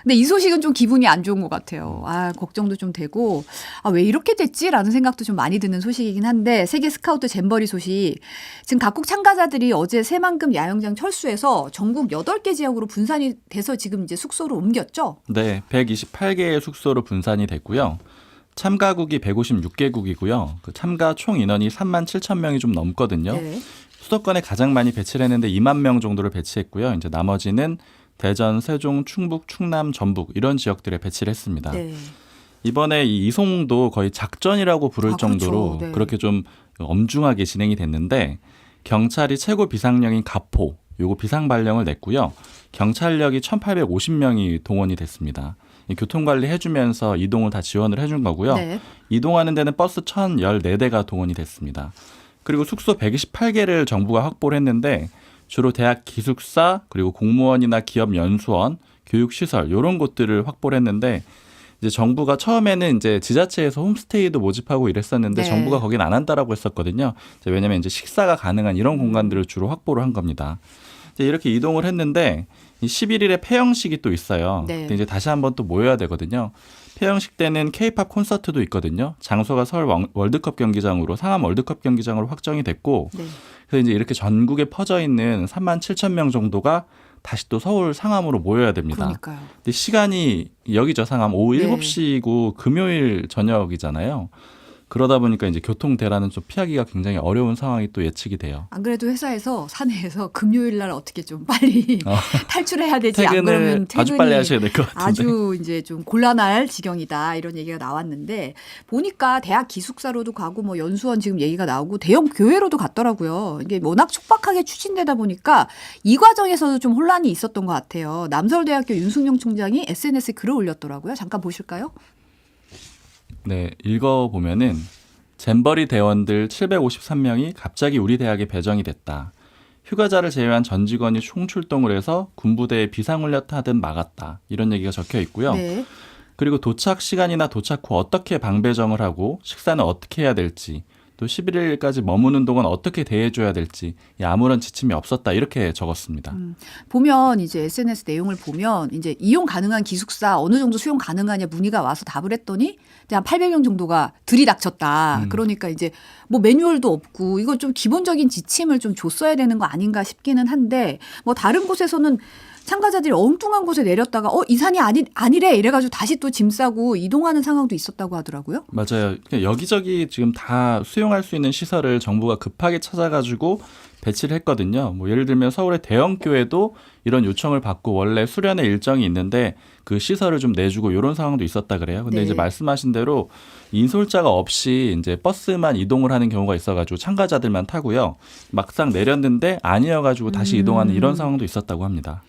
근데 이 소식은 좀 기분이 안 좋은 것 같아요. 걱정도 좀 되고 왜 이렇게 됐지라는 생각도 좀 많이 드는 소식이긴 한데 세계 스카우트 잼버리 소식 지금 각국 참가자들이 어제 새만금 야영장 철수해서 전국 8개 지역으로 분산이 돼서 지금 이제 숙소로 옮겼죠? 네, 128개의 숙소로 분산이 됐고요. 참가국이 156개국이고요. 그 참가 총 인원이 37,000명이 좀 넘거든요. 네. 수도권에 가장 많이 배치를 했는데 2만 명 정도를 배치했고요. 이제 나머지는 대전, 세종, 충북, 충남, 전북 이런 지역들에 배치를 했습니다. 네. 이번에 이 이송도 거의 작전이라고 부를 정도로 그렇죠. 네. 그렇게 좀 엄중하게 진행이 됐는데 경찰이 최고 비상령인 가포 요거 비상 발령을 냈고요. 경찰력이 1,850명이 동원이 됐습니다. 교통관리 해주면서 이동을 다 지원을 해준 거고요. 네. 이동하는 데는 버스 1,014대가 동원이 됐습니다. 그리고 숙소 128개를 정부가 확보를 했는데 주로 대학 기숙사 그리고 공무원이나 기업 연수원, 교육시설 이런 곳들을 확보를 했는데 이제 정부가 처음에는 이제 지자체에서 홈스테이도 모집하고 이랬었는데 네. 정부가 거긴 안 한다라고 했었거든요. 왜냐하면 이제 식사가 가능한 이런 공간들을 주로 확보를 한 겁니다. 이제 이렇게 이동을 했는데 11일에 폐영식이 또 있어요. 네. 근데 이제 다시 한번 또 모여야 되거든요. 폐영식 때는 K-팝 콘서트도 있거든요. 장소가 서울 월드컵 경기장으로 상암 월드컵 경기장으로 확정이 됐고 네. 그래서 이제 이렇게 전국에 퍼져 있는 37,000명 정도가 다시 또 서울 상암으로 모여야 됩니다. 그러니까요. 근데 시간이 여기죠. 상암 오후 네. 7시고 금요일 저녁이잖아요. 그러다 보니까 이제 교통 대란은 좀 피하기가 굉장히 어려운 상황이 또 예측이 돼요. 안 그래도 회사에서 사내에서 금요일 날 어떻게 좀 빨리 탈출해야 되지 안 퇴근을 그러면 퇴근이 아주 빨리 하셔야 될 것 같은데. 아주 이제 좀 곤란할 지경이다 이런 얘기가 나왔는데 보니까 대학 기숙사로도 가고 뭐 연수원 지금 얘기가 나오고 대형 교회로도 갔더라고요. 이게 워낙 촉박하게 추진되다 보니까 이 과정에서도 좀 혼란이 있었던 것 같아요. 남서울대학교 윤승용 총장이 SNS에 글을 올렸더라고요. 잠깐 보실까요? 네, 읽어보면은 잼버리 대원들 753명이 갑자기 우리 대학에 배정이 됐다. 휴가자를 제외한 전 직원이 총출동을 해서 군부대에 비상훈련 하듯 막았다. 이런 얘기가 적혀 있고요. 네. 그리고 도착 시간이나 도착 후 어떻게 방배정을 하고 식사는 어떻게 해야 될지 또 11일까지 머무는 동안 어떻게 대해줘야 될지 아무런 지침이 없었다. 이렇게 적었습니다. 보면 이제 SNS 내용을 보면 이제 이용 가능한 기숙사 어느 정도 수용 가능하냐 문의가 와서 답을 했더니 이제 한 800명 정도가 들이닥쳤다. 그러니까 이제 뭐 매뉴얼도 없고 이거 좀 기본적인 지침을 좀 줬어야 되는 거 아닌가 싶기는 한데 뭐 다른 곳에서는 참가자들이 엉뚱한 곳에 내렸다가 이 산이 아니래 이래가지고 다시 또 짐 싸고 이동하는 상황도 있었다고 하더라고요. 맞아요. 여기저기 지금 다 수용할 수 있는 시설을 정부가 급하게 찾아가지고 배치를 했거든요. 뭐 예를 들면 서울의 대형 교회도 이런 요청을 받고 원래 수련회 일정이 있는데 그 시설을 좀 내주고 이런 상황도 있었다 그래요. 근데 네. 이제 말씀하신 대로 인솔자가 없이 이제 버스만 이동을 하는 경우가 있어가지고 참가자들만 타고요. 막상 내렸는데 아니어가지고 다시 이동하는 이런 상황도 있었다고 합니다.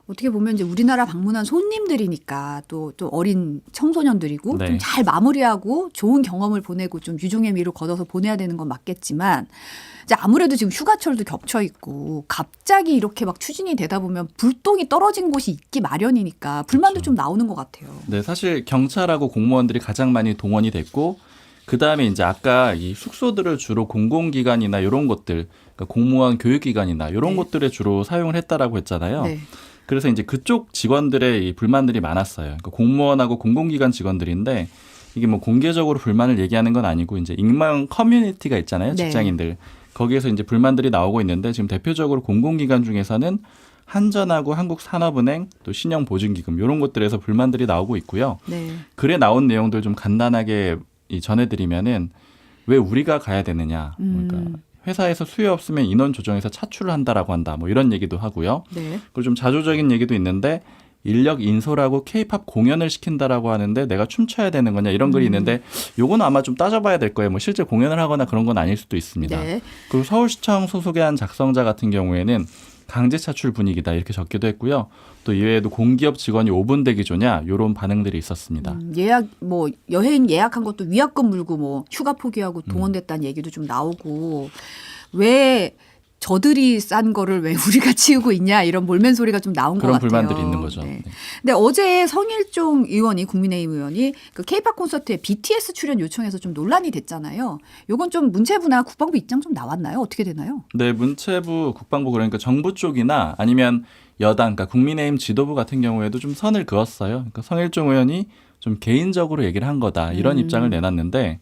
어떻게 보면 이제 우리나라 방문한 손님들이니까 또 어린 청소년들이고 네. 좀 잘 마무리하고 좋은 경험을 보내고 좀 유종의 미를 거둬서 보내야 되는 건 맞겠지만 이제 아무래도 지금 휴가철도 겹쳐 있고 갑자기 이렇게 막 추진이 되다 보면 불똥이 떨어진 곳이 있기 마련이니까 불만도 좀 나오는 것 같아요. 네, 사실 경찰하고 공무원들이 가장 많이 동원이 됐고 그다음에 이제 아까 이 숙소들을 주로 공공기관이나 이런 곳들 그러니까 공무원 교육기관이나 이런 네. 곳들에 주로 사용을 했다라고 했잖아요. 네. 그래서 이제 그쪽 직원들의 이 불만들이 많았어요. 그러니까 공무원하고 공공기관 직원들인데 이게 뭐 공개적으로 불만을 얘기하는 건 아니고 이제 익명 커뮤니티가 있잖아요. 네. 직장인들. 거기에서 이제 불만들이 나오고 있는데 지금 대표적으로 공공기관 중에서는 한전하고 한국산업은행 또 신용보증기금 이런 곳들에서 불만들이 나오고 있고요. 네. 글에 나온 내용들 좀 간단하게 전해드리면은 왜 우리가 가야 되느냐. 그러니까 회사에서 수요 없으면 인원 조정해서 차출을 한다라고 한다. 뭐 이런 얘기도 하고요. 네. 그리고 좀 자조적인 얘기도 있는데 인력 인솔하고 K-팝 공연을 시킨다라고 하는데 내가 춤춰야 되는 거냐 이런 글이 있는데 요거는 아마 좀 따져봐야 될 거예요. 뭐 실제 공연을 하거나 그런 건 아닐 수도 있습니다. 네. 그리고 서울시청 소속의 한 작성자 같은 경우에는 강제 차출 분위기다 이렇게 적기도 했고요. 또 이외에도 공기업 직원이 5분 대기조냐 이런 반응들이 있었습니다. 예약 뭐 여행 예약한 것도 위약금 물고 뭐 휴가 포기하고 동원됐다는 얘기도 좀 나오고 왜 저들이 싼 거를 왜 우리가 치우고 있냐 이런 몰멘 소리가 좀 나온 것 그런 같아요. 불만들이 있는 거죠. 네. 네. 근데 어제 성일종 의원이 국민의힘 의원이 그 K-팝 콘서트에 BTS 출연 요청해서 좀 논란이 됐잖아요. 요건 좀 문체부나 국방부 입장 좀 나왔나요? 어떻게 되나요? 네, 문체부, 국방부 그러니까 정부 쪽이나 아니면 여당, 그러니까 국민의힘 지도부 같은 경우에도 좀 선을 그었어요. 그러니까 성일종 의원이 좀 개인적으로 얘기를 한 거다 이런 입장을 내놨는데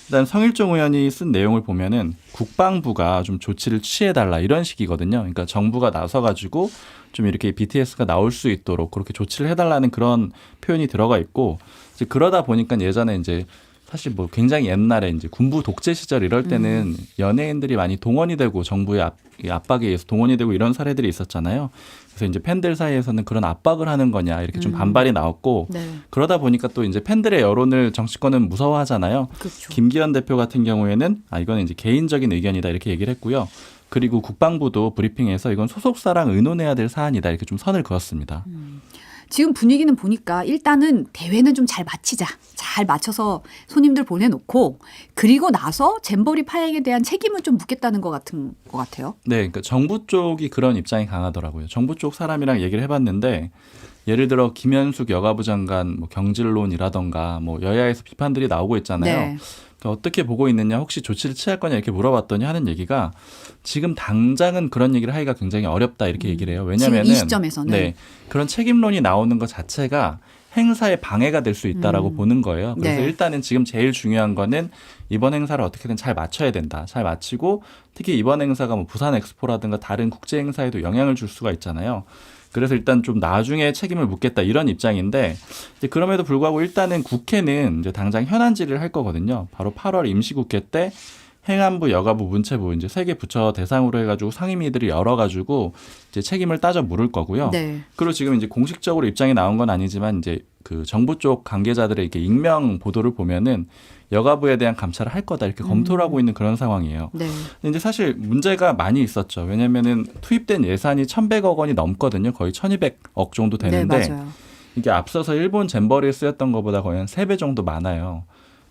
일단 성일종 의원이 쓴 내용을 보면은 국방부가 좀 조치를 취해달라 이런 식이거든요. 그러니까 정부가 나서가지고 좀 이렇게 BTS가 나올 수 있도록 그렇게 조치를 해달라는 그런 표현이 들어가 있고 이제 그러다 보니까 예전에 이제 사실 뭐 굉장히 옛날에 이제 군부 독재 시절 이럴 때는 연예인들이 많이 동원이 되고 정부의 압박에 의해서 동원이 되고 이런 사례들이 있었잖아요. 그래서 이제 팬들 사이에서는 그런 압박을 하는 거냐 이렇게 좀 반발이 나왔고 네. 그러다 보니까 또 이제 팬들의 여론을 정치권은 무서워하잖아요. 그렇죠. 김기현 대표 같은 경우에는 이거는 이제 개인적인 의견이다 이렇게 얘기를 했고요. 그리고 국방부도 브리핑에서 이건 소속사랑 의논해야 될 사안이다 이렇게 좀 선을 그었습니다. 지금 분위기는 보니까 일단은 대회는 좀 잘 마치자. 잘 맞춰서 손님들 보내놓고 그리고 나서 잼버리 파행에 대한 책임은 좀 묻겠다는 것 같아요. 네, 그러니까 정부 쪽이 그런 입장이 강하더라고요. 정부 쪽 사람이랑 얘기를 해봤는데 예를 들어 김현숙 여가부 장관 뭐 경질론이라던가 뭐 여야에서 비판들이 나오고 있잖아요. 네. 그러니까 어떻게 보고 있느냐, 혹시 조치를 취할 거냐 이렇게 물어봤더니 하는 얘기가 지금 당장은 그런 얘기를 하기가 굉장히 어렵다 이렇게 얘기를 해요. 왜냐하면 지금 이 시점에서는. 네, 그런 책임론이 나오는 것 자체가 행사에 방해가 될 수 있다라고 보는 거예요. 그래서 네. 일단은 지금 제일 중요한 거는 이번 행사를 어떻게든 잘 마쳐야 된다. 잘 마치고 특히 이번 행사가 뭐 부산 엑스포라든가 다른 국제 행사에도 영향을 줄 수가 있잖아요. 그래서 일단 좀 나중에 책임을 묻겠다 이런 입장인데 이제 그럼에도 불구하고 일단은 국회는 이제 당장 현안 질의를 할 거거든요. 바로 8월 임시국회 때 행안부, 여가부, 문체부 이제 세 개 부처 대상으로 해가지고 상임위들이 열어가지고 이제 책임을 따져 물을 거고요. 네. 그리고 지금 이제 공식적으로 입장이 나온 건 아니지만 이제 그 정부 쪽 관계자들의 이렇게 익명 보도를 보면은 여가부에 대한 감찰을 할 거다 이렇게 검토를 하고 있는 그런 상황이에요. 네. 근데 이제 사실 문제가 많이 있었죠. 왜냐면은 투입된 예산이 1,100억 원이 넘거든요. 거의 1,200억 정도 되는데 네, 맞아요. 이게 앞서서 일본 잼버리에 쓰였던 것보다 거의 한 3배 정도 많아요.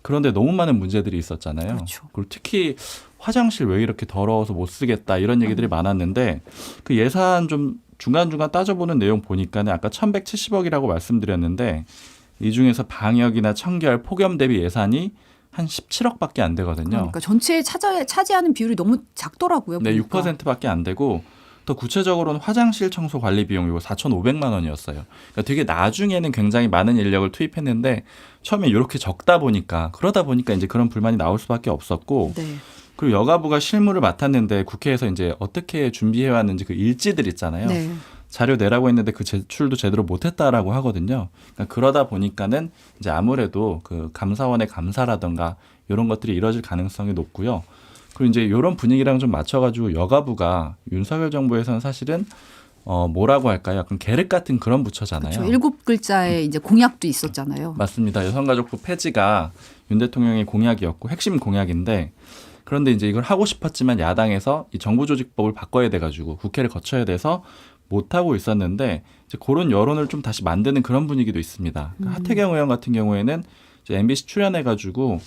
그런데 너무 많은 문제들이 있었잖아요. 그렇죠. 그리고 특히 화장실 왜 이렇게 더러워서 못 쓰겠다 이런 얘기들이 많았는데 그 예산 좀 중간중간 따져보는 내용 보니까는 아까 1,170억이라고 말씀드렸는데 이 중에서 방역이나 청결, 폭염 대비 예산이 한 17억밖에 안 되거든요. 그러니까 전체에 차지하는 비율이 너무 작더라고요. 네, 보니까. 6%밖에 안 되고 더 구체적으로는 화장실 청소 관리 비용 이거 4,500만 원이었어요. 그러니까 되게 나중에는 굉장히 많은 인력을 투입했는데 처음에 이렇게 적다 보니까 그러다 보니까 이제 그런 불만이 나올 수밖에 없었고 네. 그리고 여가부가 실무를 맡았는데 국회에서 이제 어떻게 준비해 왔는지 그 일지들 있잖아요. 네. 자료 내라고 했는데 그 제출도 제대로 못했다라고 하거든요. 그러니까 그러다 보니까는 이제 아무래도 그 감사원의 감사라든가 이런 것들이 이뤄질 가능성이 높고요. 그리고 이제 이런 분위기랑 좀 맞춰가지고 여가부가 윤석열 정부에서는 사실은 뭐라고 할까요? 약간 계륵 같은 그런 부처잖아요. 그렇죠. 7글자의 이제 공약도 있었잖아요. 맞습니다. 여성가족부 폐지가 윤 대통령의 공약이었고 핵심 공약인데 그런데 이제 이걸 하고 싶었지만 야당에서 이 정부조직법을 바꿔야 돼가지고 국회를 거쳐야 돼서 못하고 있었는데 이제 그런 여론을 좀 다시 만드는 그런 분위기도 있습니다. 그러니까 하태경 의원 같은 경우에는 이제 MBC 출연해가지고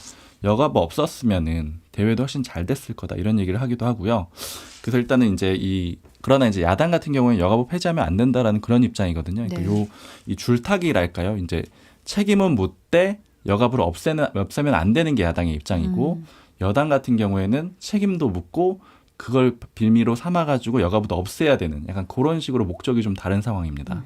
여가부 없었으면은 대회도 훨씬 잘 됐을 거다 이런 얘기를 하기도 하고요. 그래서 일단은 이제 그러나 이제 야당 같은 경우에는 여가부 폐지하면 안 된다라는 그런 입장이거든요. 그러니까 네. 이 줄타기랄까요? 이제 책임은 묻되 여가부를 없애면 안 되는 게 야당의 입장이고 여당 같은 경우에는 책임도 묻고 그걸 빌미로 삼아가지고 여가부도 없애야 되는 약간 그런 식으로 목적이 좀 다른 상황입니다.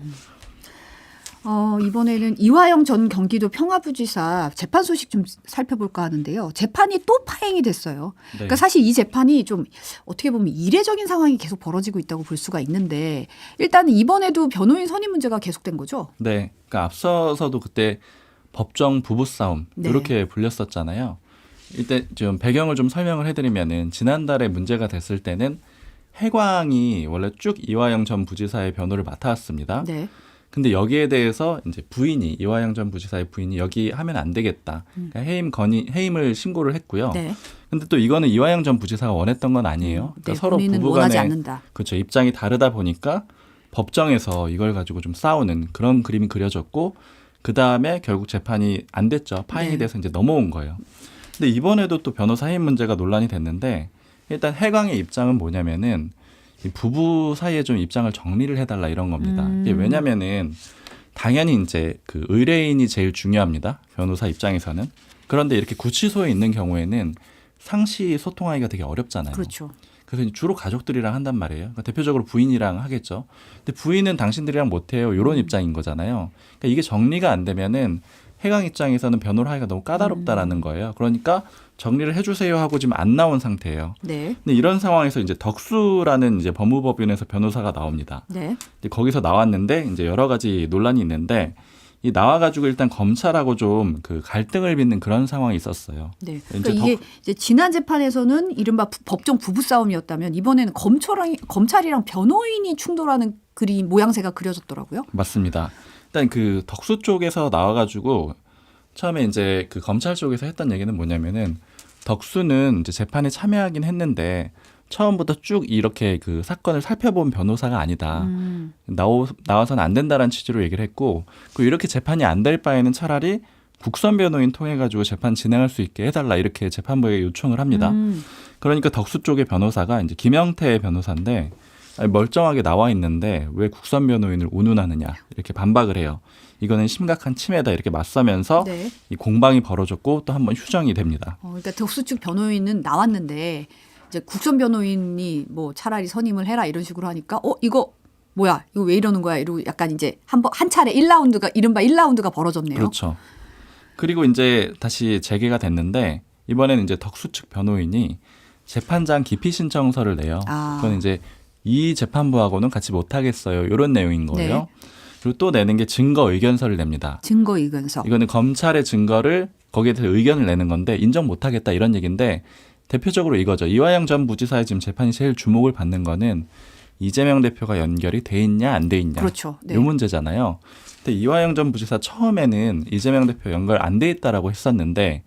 이번에는 이화영 전 경기도 평화부지사 재판 소식 좀 살펴볼까 하는데요. 재판이 또 파행이 됐어요. 네. 그러니까 사실 이 재판이 좀 어떻게 보면 이례적인 상황이 계속 벌어지고 있다고 볼 수가 있는데 일단 이번에도 변호인 선임 문제가 계속된 거죠. 네. 그러니까 앞서서도 그때 법정 부부싸움 네. 이렇게 불렸었잖아요. 이때 좀 배경을 좀 설명을 해드리면은 지난달에 문제가 됐을 때는 해광이 원래 쭉 이화영 전 부지사의 변호를 맡아왔습니다. 네. 근데 여기에 대해서 이제 이화영 전 부지사의 부인이 여기 하면 안 되겠다. 그러니까 해임을 신고를 했고요. 네. 근데 또 이거는 이화영 전 부지사가 원했던 건 아니에요. 그러니까 네, 서로 본인은 원하지 부부간에 않는다. 그렇죠. 입장이 다르다 보니까 법정에서 이걸 가지고 좀 싸우는 그런 그림이 그려졌고 그 다음에 결국 재판이 안 됐죠. 파행이 네. 돼서 이제 넘어온 거예요. 근데 이번에도 또 변호사 해임 문제가 논란이 됐는데 일단 해광의 입장은 뭐냐면은 이 부부 사이에 좀 입장을 정리를 해달라 이런 겁니다. 이게 왜냐면은 당연히 이제 그 의뢰인이 제일 중요합니다. 변호사 입장에서는. 그런데 이렇게 구치소에 있는 경우에는 상시 소통하기가 되게 어렵잖아요. 그렇죠. 그래서 이제 주로 가족들이랑 한단 말이에요. 그러니까 대표적으로 부인이랑 하겠죠. 근데 부인은 당신들이랑 못해요. 이런 입장인 거잖아요. 그러니까 이게 정리가 안 되면은 해강 입장에서는 변호를 하기가 너무 까다롭다라는 거예요. 그러니까 정리를 해주세요 하고 지금 안 나온 상태예요. 네. 근데 이런 상황에서 이제 덕수라는 이제 법무법인에서 변호사가 나옵니다. 네. 근데 거기서 나왔는데 이제 여러 가지 논란이 있는데 이 나와가지고 일단 검찰하고 좀 그 갈등을 빚는 그런 상황이 있었어요. 네. 이제 그러니까 이게 이제 지난 재판에서는 이른바 법정 부부 싸움이었다면 이번에는 검찰이랑 변호인이 충돌하는 그림 모양새가 그려졌더라고요. 맞습니다. 일단 그 덕수 쪽에서 나와가지고 처음에 이제 그 검찰 쪽에서 했던 얘기는 뭐냐면은 덕수는 이제 재판에 참여하긴 했는데 처음부터 쭉 이렇게 그 사건을 살펴본 변호사가 아니다. 나와서는 안 된다라는 취지로 얘기를 했고, 그 이렇게 재판이 안 될 바에는 차라리 국선 변호인 통해 가지고 재판 진행할 수 있게 해달라 이렇게 재판부에 요청을 합니다. 그러니까 덕수 쪽의 변호사가 이제 김영태 변호사인데 멀쩡하게 나와 있는데 왜 국선 변호인을 운운하느냐 이렇게 반박을 해요. 이거는 심각한 침해다 이렇게 맞서면서 네. 이 공방이 벌어졌고 또 한 번 휴정이 됩니다. 그러니까 덕수 측 변호인은 나왔는데 이제 국선 변호인이 뭐 차라리 선임을 해라 이런 식으로 하니까 이거 뭐야 이거 왜 이러는 거야 이러고 약간 이제 한 차례 1라운드가 이른바 1라운드가 벌어졌네요. 그렇죠. 그리고 이제 다시 재개가 됐는데 이번에는 이제 덕수 측 변호인이 재판장 기피 신청서를 내요. 그건 이제 이 재판부하고는 같이 못하겠어요. 이런 내용인 거예요. 네. 그리고 또 내는 게 증거 의견서를 냅니다. 증거 의견서. 이거는 검찰의 증거를 거기에 대해서 의견을 내는 건데 인정 못하겠다 이런 얘기인데 대표적으로 이거죠. 이화영 전 부지사의 지금 재판이 제일 주목을 받는 거는 이재명 대표가 연결이 돼 있냐 안 돼 있냐. 그렇죠. 네. 이 문제잖아요. 근데 이화영 전 부지사 처음에는 이재명 대표 연결 안 돼 있다라고 했었는데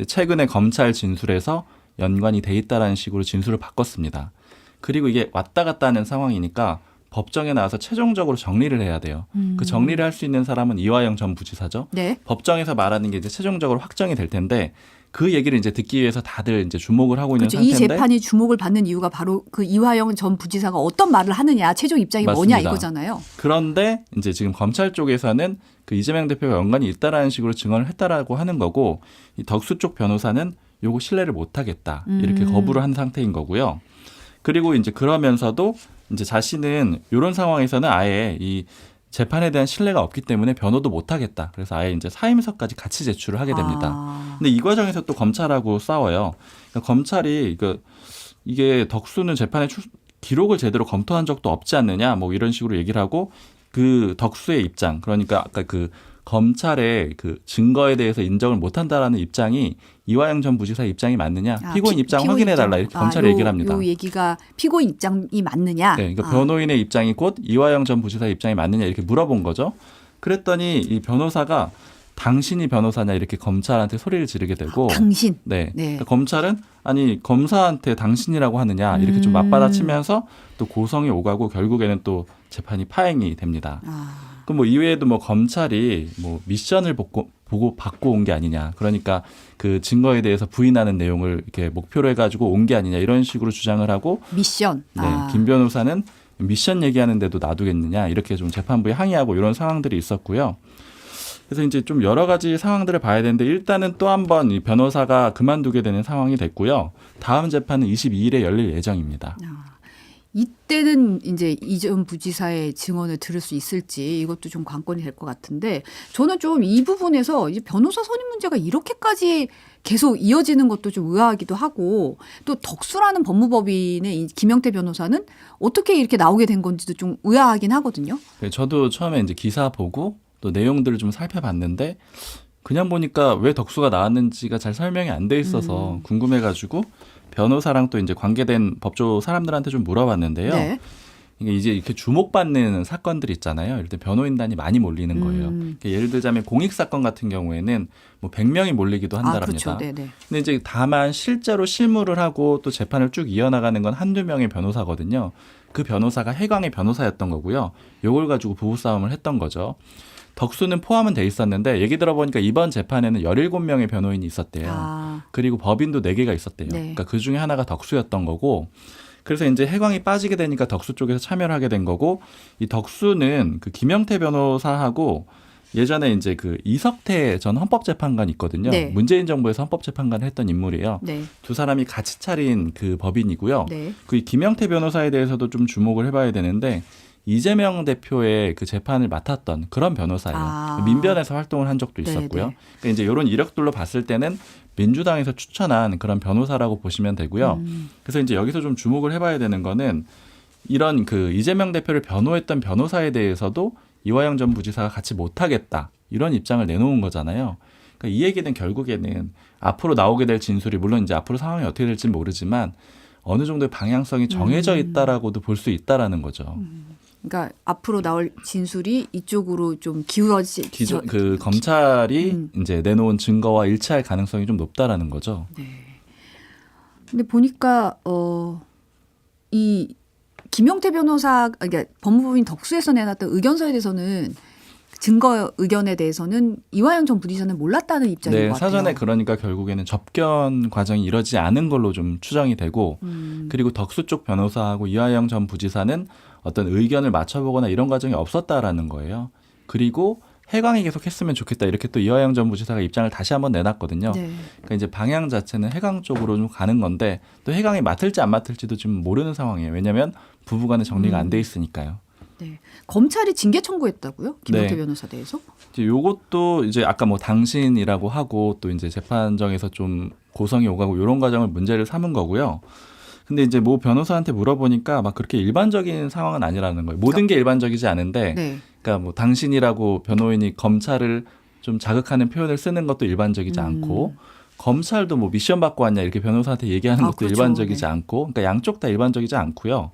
최근에 검찰 진술에서 연관이 돼 있다라는 식으로 진술을 바꿨습니다. 그리고 이게 왔다 갔다 하는 상황이니까 법정에 나와서 최종적으로 정리를 해야 돼요. 그 정리를 할 수 있는 사람은 이화영 전 부지사죠. 네. 법정에서 말하는 게 이제 최종적으로 확정이 될 텐데 그 얘기를 이제 듣기 위해서 다들 이제 주목을 하고 있는 그렇죠. 상태인데 이 재판이 주목을 받는 이유가 바로 그 이화영 전 부지사가 어떤 말을 하느냐, 최종 입장이 맞습니다. 뭐냐 이거잖아요. 그런데 이제 지금 검찰 쪽에서는 그 이재명 대표가 연관이 있다라는 식으로 증언을 했다라고 하는 거고 이 덕수 쪽 변호사는 요거 신뢰를 못 하겠다. 이렇게 거부를 한 상태인 거고요. 그리고 이제 그러면서도 이제 자신은 이런 상황에서는 아예 이 재판에 대한 신뢰가 없기 때문에 변호도 못 하겠다. 그래서 아예 이제 사임서까지 같이 제출을 하게 됩니다. 근데 이 과정에서 또 검찰하고 싸워요. 그러니까 검찰이 이게 덕수는 재판에 기록을 제대로 검토한 적도 없지 않느냐, 뭐 이런 식으로 얘기를 하고 그 덕수의 입장, 그러니까 아까 그 검찰의 그 증거에 대해서 인정을 못한다라는 입장이 이화영 전 부지사의 입장이 맞느냐, 피고인 입장 확인해달라 이렇게 검찰이 얘기를 합니다. 이 얘기가 피고인 입장이 맞느냐? 네, 그러니까 변호인의 입장이 곧 이화영 전 부지사의 입장이 맞느냐 이렇게 물어본 거죠. 그랬더니 이 변호사가 당신이 변호사냐 이렇게 검찰한테 소리를 지르게 되고 당신. 네. 네. 그러니까 검찰은 아니 검사한테 당신이라고 하느냐 이렇게 좀 맞받아치면서 또 고성이 오가고 결국에는 또 재판이 파행이 됩니다. 그럼 뭐 이외에도 뭐 검찰이 뭐 미션을 보고 받고 온 게 아니냐. 그러니까 그 증거에 대해서 부인하는 내용을 이렇게 목표로 해가지고 온 게 아니냐 이런 식으로 주장을 하고 미션. 네, 김 변호사는 미션 얘기하는데도 놔두겠느냐 이렇게 좀 재판부에 항의하고 이런 상황들이 있었고요. 그래서 이제 좀 여러 가지 상황들을 봐야 되는데 일단은 또 한 번 이 변호사가 그만두게 되는 상황이 됐고요. 다음 재판은 22일에 열릴 예정입니다. 이때는 이제 이 전 부지사의 증언을 들을 수 있을지 이것도 좀 관건이 될 것 같은데 저는 좀 이 부분에서 이제 변호사 선임 문제가 이렇게까지 계속 이어지는 것도 좀 의아하기도 하고 또 덕수라는 법무법인의 이 김영태 변호사는 어떻게 이렇게 나오게 된 건지도 좀 의아하긴 하거든요. 저도 처음에 이제 기사 보고 또 내용들을 좀 살펴봤는데 그냥 보니까 왜 덕수가 나왔는지가 잘 설명이 안 돼 있어서 궁금해가지고 변호사랑 또 이제 관계된 법조 사람들한테 좀 물어봤는데요. 네. 이게 이제 이렇게 주목받는 사건들 있잖아요. 이럴 때 변호인단이 많이 몰리는 거예요. 그러니까 예를 들자면 공익 사건 같은 경우에는 뭐 100명이 몰리기도 한다랍니다. 그렇죠. 네네. 근데 이제 다만 실제로 실무를 하고 또 재판을 쭉 이어나가는 건 한두 명의 변호사거든요. 그 변호사가 해광의 변호사였던 거고요. 요걸 가지고 부부싸움을 했던 거죠. 덕수는 포함은 돼 있었는데 얘기 들어보니까 이번 재판에는 17명의 변호인이 있었대요. 그리고 법인도 4개가 있었대요. 네. 그러니까 그중에 하나가 덕수였던 거고 그래서 이제 해광이 빠지게 되니까 덕수 쪽에서 참여를 하게 된 거고 이 덕수는 그 김영태 변호사하고 예전에 이제 그 이석태 전 헌법재판관 있거든요. 네. 문재인 정부에서 헌법재판관을 했던 인물이에요. 네. 두 사람이 같이 차린 그 법인이고요. 네. 그 김영태 변호사에 대해서도 좀 주목을 해봐야 되는데 이재명 대표의 그 재판을 맡았던 그런 변호사예요. 아. 민변에서 활동을 한 적도 있었고요. 네. 그러니까 이제 이런 이력들로 봤을 때는 민주당에서 추천한 그런 변호사라고 보시면 되고요. 그래서 이제 여기서 좀 주목을 해봐야 되는 거는 이런 그 이재명 대표를 변호했던 변호사에 대해서도 이화영 전 부지사가 같이 못하겠다 이런 입장을 내놓은 거잖아요. 그러니까 이 얘기는 결국에는 앞으로 나오게 될 진술이 물론 이제 앞으로 상황이 어떻게 될지 모르지만 어느 정도의 방향성이 정해져 있다라고도 볼 수 있다라는 거죠. 그러니까 앞으로 나올 진술이 이쪽으로 좀 기울어지. 기존 그 검찰이 이제 내놓은 증거와 일치할 가능성이 좀 높다라는 거죠. 네. 근데 보니까 이 김용태 변호사, 그러니까 법무부인 덕수에서 내놨던 의견서에 대해서는 증거 의견에 대해서는 이화영 전 부지사는 몰랐다는 입장인 네, 것 같아요. 사전에 그러니까 결국에는 접견 과정이 이러지 않은 걸로 좀 추정이 되고 그리고 덕수 쪽 변호사하고 이화영 전 부지사는 어떤 의견을 맞춰보거나 이런 과정이 없었다라는 거예요. 그리고 해강이 계속 했으면 좋겠다 이렇게 또 이화영 전 부지사가 입장을 다시 한번 내놨거든요. 네. 그러니까 이제 방향 자체는 해강 쪽으로 좀 가는 건데 또 해강이 맡을지 안 맡을지도 지금 모르는 상황이에요. 왜냐하면 부부간에 정리가 안 돼 있으니까요. 네. 검찰이 징계 청구했다고요? 김용태 네. 변호사 대해서? 이제 요것도 이제 아까 뭐 당신이라고 하고 또 이제 재판정에서 좀 고성이 오가고 이런 과정을 문제를 삼은 거고요. 근데 이제 뭐 변호사한테 물어보니까 막 그렇게 일반적인 상황은 아니라는 거예요. 모든 게 일반적이지 않은데, 네. 그러니까 뭐 당신이라고 변호인이 검찰을 좀 자극하는 표현을 쓰는 것도 일반적이지 않고, 검찰도 뭐 미션 받고 왔냐 이렇게 변호사한테 얘기하는 것도 그렇죠. 일반적이지 네. 않고, 그러니까 양쪽 다 일반적이지 않고요.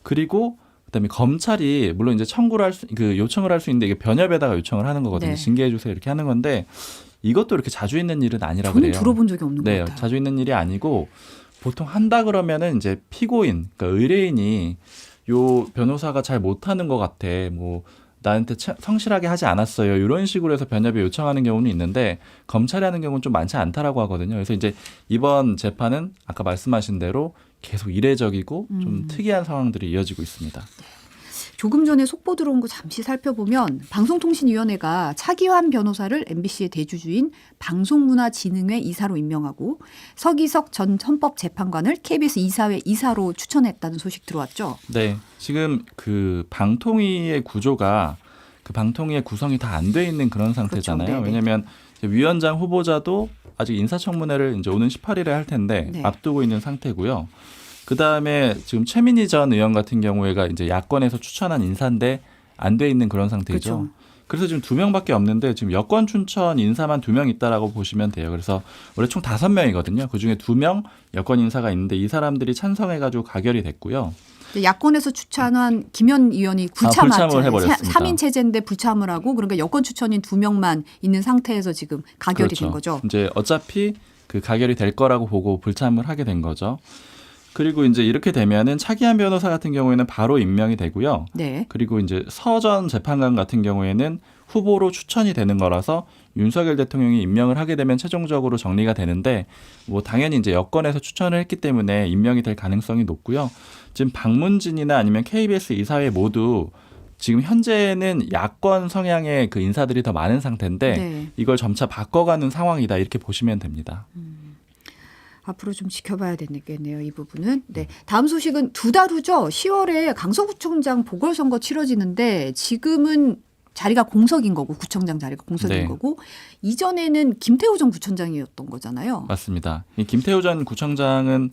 그리고 그다음에 검찰이 물론 이제 청구를 할 수, 그 요청을 할 수 있는데 이게 변협에다가 요청을 하는 거거든요. 네. 징계해 주세요 이렇게 하는 건데 이것도 이렇게 자주 있는 일은 아니라 저는 그래요. 들어본 적이 없는 것 네, 같아요. 자주 있는 일이 아니고 보통 한다 그러면은 이제 피고인, 그러니까 의뢰인이 요 변호사가 잘 못하는 것 같아. 뭐 나한테 성실하게 하지 않았어요. 이런 식으로 해서 변협에 요청하는 경우는 있는데 검찰이 하는 경우는 좀 많지 않다라고 하거든요. 그래서 이제 이번 재판은 아까 말씀하신 대로 계속 이례적이고 좀 특이한 상황들이 이어지고 있습니다. 조금 전에 속보 들어온 거 잠시 살펴보면 방송통신위원회가 차기환 변호사를 MBC의 대주주인 방송문화진흥회 이사로 임명하고 서기석 전 헌법재판관을 KBS 이사회 이사로 추천했다는 소식 들어왔죠. 네, 지금 그 방통위의 구조가 그 방통위의 구성이 다 안 돼 있는 그런 상태잖아요. 그렇죠. 왜냐하면 위원장 후보자도 아직 인사청문회를 이제 오는 18일에 할 텐데 네. 앞두고 있는 상태고요. 그 다음에 지금 최민희 전 의원 같은 경우에가 이제 야권에서 추천한 인사인데 안 돼 있는 그런 상태죠. 그렇죠. 그래서 지금 2명밖에 없는데 지금 여권 추천 인사만 2명 있다라고 보시면 돼요. 그래서 원래 총 5명이거든요. 그중에 2명 여권 인사가 있는데 이 사람들이 찬성해가지고 가결이 됐고요. 야권에서 추천한 김현 의원이 불참을 해버렸습니다. 3인 체제인데 불참을 하고 그러니까 여권 추천인 2명만 있는 상태에서 지금 가결이 그렇죠. 된 거죠. 이제 어차피 그 가결이 될 거라고 보고 불참을 하게 된 거죠. 그리고 이제 이렇게 되면은 차기환 변호사 같은 경우에는 바로 임명이 되고요. 네. 그리고 이제 서 전 재판관 같은 경우에는 후보로 추천이 되는 거라서 윤석열 대통령이 임명을 하게 되면 최종적으로 정리가 되는데 뭐 당연히 이제 여권에서 추천을 했기 때문에 임명이 될 가능성이 높고요. 지금 박문진이나 아니면 KBS 이사회 모두 지금 현재는 야권 성향의 그 인사들이 더 많은 상태인데 네. 이걸 점차 바꿔가는 상황이다 이렇게 보시면 됩니다. 앞으로 좀 지켜봐야 되겠네요. 이 부분은. 네. 다음 소식은 2달 후죠. 10월에 강서구청장 보궐선거 치러지는데 지금은 자리가 공석인 거고 구청장 자리가 공석인 네. 거고 이전에는 김태우 전 구청장이었던 거잖아요. 맞습니다. 이 김태우 전 구청장은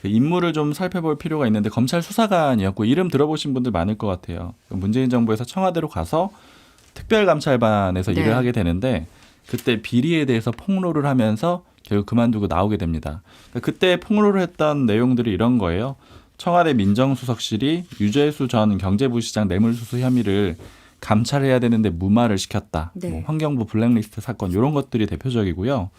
그 인물을 좀 살펴볼 필요가 있는데 검찰 수사관이었고 이름 들어보신 분들 많을 것 같아요. 문재인 정부에서 청와대로 가서 특별감찰반에서 네. 일을 하게 되는데 그때 비리에 대해서 폭로를 하면서 결국 그만두고 나오게 됩니다. 그때 폭로를 했던 내용들이 이런 거예요. 청와대 민정수석실이 유재수 전 경제부시장 뇌물수수 혐의를 감찰해야 되는데 무마를 시켰다. 네. 뭐 환경부 블랙리스트 사건 이런 것들이 대표적이고요.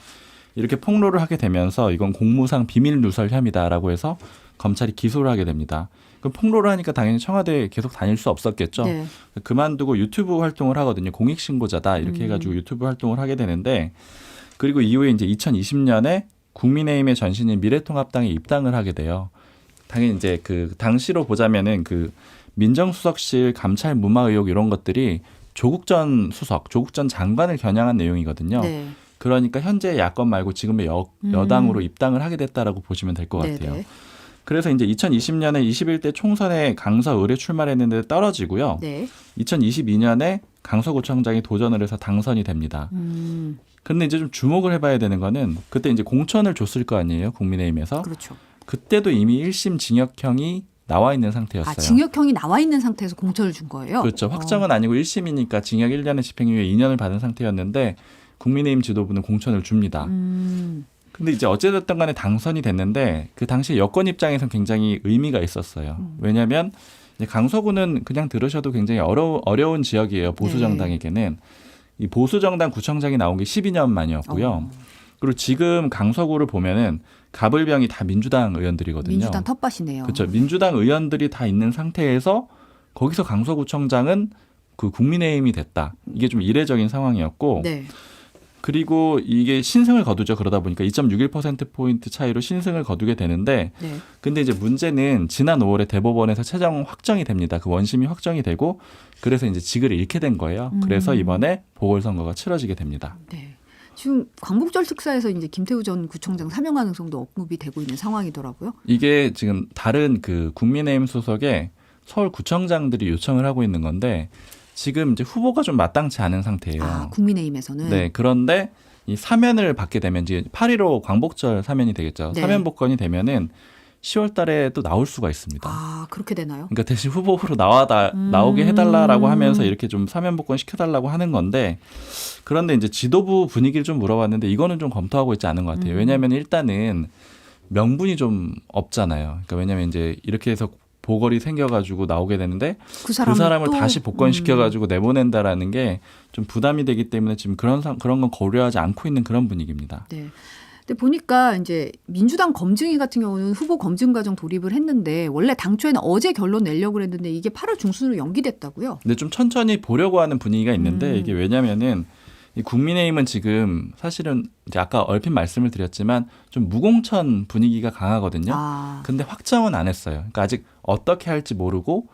이렇게 폭로를 하게 되면서 이건 공무상 비밀 누설 혐의다라고 해서 검찰이 기소를 하게 됩니다. 그럼 폭로를 하니까 당연히 청와대에 계속 다닐 수 없었겠죠. 네. 그만두고 유튜브 활동을 하거든요. 공익신고자다 이렇게 해가지고 유튜브 활동을 하게 되는데 그리고 이후에 이제 2020년에 국민의힘의 전신인 미래통합당에 입당을 하게 돼요. 당연히 이제 그 당시로 보자면은 그 민정수석실 감찰 무마 의혹 이런 것들이 조국 전 수석, 조국 전 장관을 겨냥한 내용이거든요. 네. 그러니까 현재 야권 말고 지금의 여당으로 입당을 하게 됐다라고 보시면 될 것 같아요. 네네. 그래서 이제 2020년에 21대 총선에 강서 을에 출마했는데 떨어지고요. 네. 2022년에 강서구청장이 도전을 해서 당선이 됩니다. 그런데 이제 좀 주목을 해봐야 되는 거는 그때 이제 공천을 줬을 거 아니에요, 국민의힘에서. 그렇죠. 그때도 이미 1심 징역형이 나와 있는 상태였어요. 아, 징역형이 나와 있는 상태에서 공천을 준 거예요? 그렇죠. 확정은 아니고 1심이니까 징역 1년에 집행유예 2년을 받은 상태였는데 국민의힘 지도부는 공천을 줍니다. 근데 이제 어찌됐든 간에 당선이 됐는데 그 당시 여권 입장에서는 굉장히 의미가 있었어요. 왜냐하면 이제 강서구는 그냥 들으셔도 굉장히 어려운 지역이에요. 보수정당에게는. 이 보수정당 구청장이 나온 게 12년 만이었고요. 그리고 지금 강서구를 보면은 가불병이 다 민주당 의원들이거든요. 민주당 텃밭이네요. 그렇죠. 민주당 의원들이 다 있는 상태에서 거기서 강서구청장은 그 국민의힘이 됐다. 이게 좀 이례적인 상황이었고 네. 그리고 이게 신승을 거두죠. 그러다 보니까 2.61%포인트 차이로 신승을 거두게 되는데 네. 근데 이제 문제는 지난 5월에 대법원에서 최종 확정이 됩니다. 그 원심이 확정이 되고 그래서 이제 직을 잃게 된 거예요. 그래서 이번에 보궐선거가 치러지게 됩니다. 네. 지금 광복절 특사에서 이제 김태우 전 구청장 사면 가능성도 언급이 되고 있는 상황이더라고요. 이게 지금 다른 그 국민의힘 소속의 서울구청장들이 요청을 하고 있는 건데 지금 이제 후보가 좀 마땅치 않은 상태예요. 아, 국민의힘에서는. 네, 그런데 이 사면을 받게 되면 이제 8.15 광복절 사면이 되겠죠. 네. 사면 복권이 되면은 10월 달에 또 나올 수가 있습니다. 아, 그렇게 되나요? 그러니까 대신 후보로 나오게 해달라라고 하면서 이렇게 좀 사면 복권 시켜달라고 하는 건데 그런데 이제 지도부 분위기를 좀 물어봤는데 이거는 좀 검토하고 있지 않은 것 같아요. 왜냐하면 일단은 명분이 좀 없잖아요. 그러니까 왜냐하면 이제 이렇게 해서 보궐이 생겨가지고 나오게 되는데 그 사람을 또, 다시 복권시켜가지고 내보낸다라는 게 좀 부담이 되기 때문에 지금 그런 건 고려하지 않고 있는 그런 분위기입니다. 네. 근데 보니까 이제 민주당 검증위 같은 경우는 후보 검증 과정 돌입을 했는데 원래 당초에는 어제 결론 내려고 그랬는데 이게 8월 중순으로 연기됐다고요? 근데 좀 천천히 보려고 하는 분위기가 있는데 이게 왜냐면은 이 국민의힘은 지금 사실은 이제 아까 얼핏 말씀을 드렸지만 좀 무공천 분위기가 강하거든요. 아, 근데 확정은 안 했어요. 그러니까 아직 어떻게 할지 모르고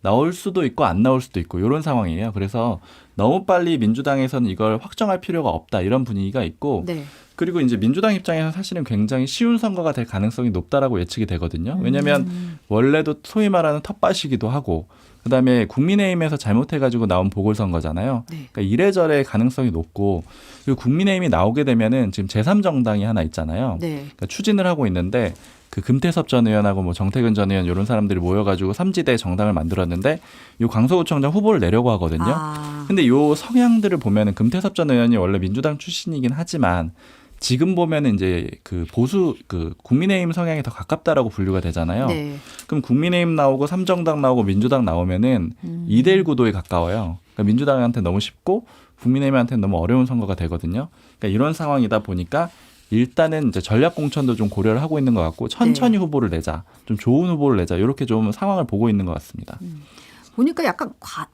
나올 수도 있고 안 나올 수도 있고 이런 상황이에요. 그래서 너무 빨리 민주당에서는 이걸 확정할 필요가 없다 이런 분위기가 있고 네. 그리고 이제 민주당 입장에서는 사실은 굉장히 쉬운 선거가 될 가능성이 높다라고 예측이 되거든요. 왜냐하면 원래도 소위 말하는 텃밭이기도 하고 그다음에 국민의힘에서 잘못해가지고 나온 보궐선거잖아요. 네. 그러니까 이래저래 가능성이 높고 그리고 국민의힘이 나오게 되면은 지금 제3정당이 하나 있잖아요. 네. 그러니까 추진을 하고 있는데 그 금태섭 전 의원하고 뭐 정태근 전 의원 이런 사람들이 모여가지고 3지대 정당을 만들었는데 이 강서구청장 후보를 내려고 하거든요. 아, 근데 요 성향들을 보면은 금태섭 전 의원이 원래 민주당 출신이긴 하지만 지금 보면은 이제 그 보수 그 국민의힘 성향이 더 가깝다라고 분류가 되잖아요. 네. 그럼 국민의힘 나오고 삼정당 나오고 민주당 나오면은 2대1 구도에 가까워요. 그러니까 민주당한테 너무 쉽고 국민의힘한테는 너무 어려운 선거가 되거든요. 그러니까 이런 상황이다 보니까 일단은 이제 전략 공천도 좀 고려를 하고 있는 것 같고 천천히 후보를 내자, 좀 좋은 후보를 내자 이렇게 좀 상황을 보고 있는 것 같습니다. 보니까 약간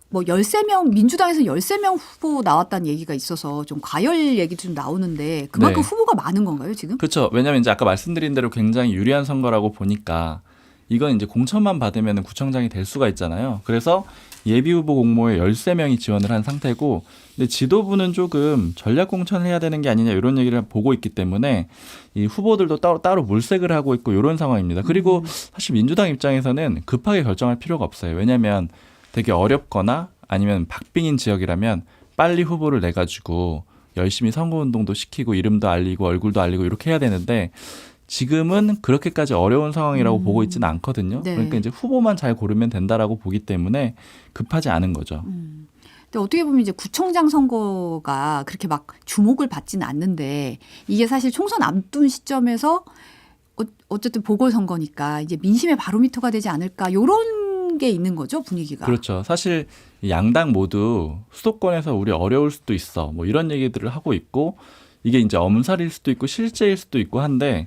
뭐 13명 민주당에서 13명 후보 나왔다는 얘기가 있어서 좀 과열 얘기도 좀 나오는데 그만큼 네. 후보가 많은 건가요, 지금? 그렇죠. 왜냐하면 이제 아까 말씀드린 대로 굉장히 유리한 선거라고 보니까 이건 이제 공천만 받으면 구청장이 될 수가 있잖아요. 그래서 예비 후보 공모에 13명이 지원을 한 상태고 근데 지도부는 조금 전략 공천을 해야 되는 게 아니냐 이런 얘기를 보고 있기 때문에 이 후보들도 따로 물색을 하고 있고 이런 상황입니다. 그리고 사실 민주당 입장에서는 급하게 결정할 필요가 없어요. 왜냐하면 되게 어렵거나 아니면 박빙인 지역이라면 빨리 후보를 내가지고 열심히 선거운동도 시키고 이름도 알리고 얼굴도 알리고 이렇게 해야 되는데 지금은 그렇게까지 어려운 상황이라고 보고 있지는 않거든요. 네. 그러니까 이제 후보만 잘 고르면 된다라고 보기 때문에 급하지 않은 거죠. 근데 어떻게 보면 이제 구청장 선거가 그렇게 막 주목을 받지는 않는데 이게 사실 총선 앞둔 시점에서 어쨌든 보궐선거니까 이제 민심의 바로미터가 되지 않을까 이런 게 있는 거죠, 분위기가. 그렇죠. 사실 양당 모두 수도권에서 우리 어려울 수도 있어. 뭐 이런 얘기들을 하고 있고 이게 이제 엄살일 수도 있고 실제일 수도 있고 한데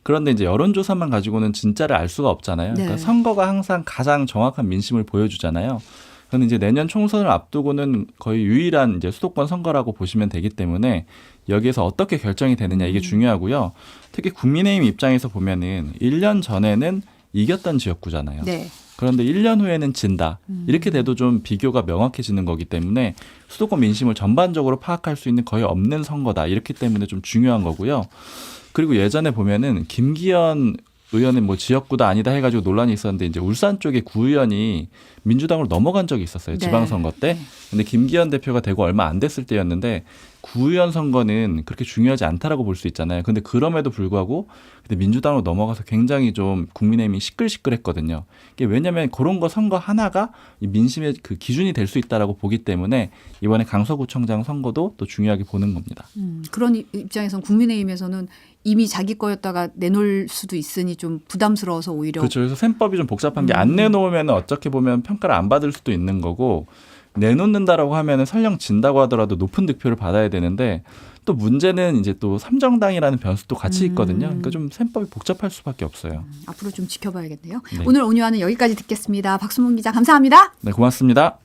그런데 이제 여론조사만 가지고는 진짜를 알 수가 없잖아요. 네. 그러니까 선거가 항상 가장 정확한 민심을 보여주잖아요. 그런데 이제 내년 총선을 앞두고는 거의 유일한 이제 수도권 선거라고 보시면 되기 때문에 여기에서 어떻게 결정이 되느냐 이게 중요하고요. 특히 국민의힘 입장에서 보면은 1년 전에는 이겼던 지역구잖아요. 네. 그런데 1년 후에는 진다. 이렇게 돼도 좀 비교가 명확해지는 거기 때문에 수도권 민심을 전반적으로 파악할 수 있는 거의 없는 선거다. 이렇기 때문에 좀 중요한 거고요. 그리고 예전에 보면은 김기현 의원은 뭐 지역구다 아니다 해가지고 논란이 있었는데 이제 울산 쪽에 구의원이 민주당으로 넘어간 적이 있었어요. 지방선거 때. 근데 김기현 대표가 되고 얼마 안 됐을 때였는데 구의원 선거는 그렇게 중요하지 않다라고 볼 수 있잖아요. 근데 그럼에도 불구하고 근데 민주당으로 넘어가서 굉장히 좀 국민의힘이 시끌시끌했거든요. 이게 왜냐하면 그런 거 선거 하나가 이 민심의 그 기준이 될 수 있다라고 보기 때문에 이번에 강서구청장 선거도 또 중요하게 보는 겁니다. 그런 입장에서는 국민의힘에서는 이미 자기 거였다가 내놓을 수도 있으니 좀 부담스러워서 오히려 그렇죠. 그래서 셈법이 좀 복잡한 게 안 내놓으면 어떻게 보면 평가를 안 받을 수도 있는 거고 내놓는다라고 하면은 설령 진다고 하더라도 높은 득표를 받아야 되는데 또 문제는 이제 또 삼정당이라는 변수도 같이 있거든요. 그러니까 좀 셈법이 복잡할 수밖에 없어요. 앞으로 좀 지켜봐야겠네요. 네. 오늘 온유화는 여기까지 듣겠습니다. 박수문 기자 감사합니다. 네, 고맙습니다.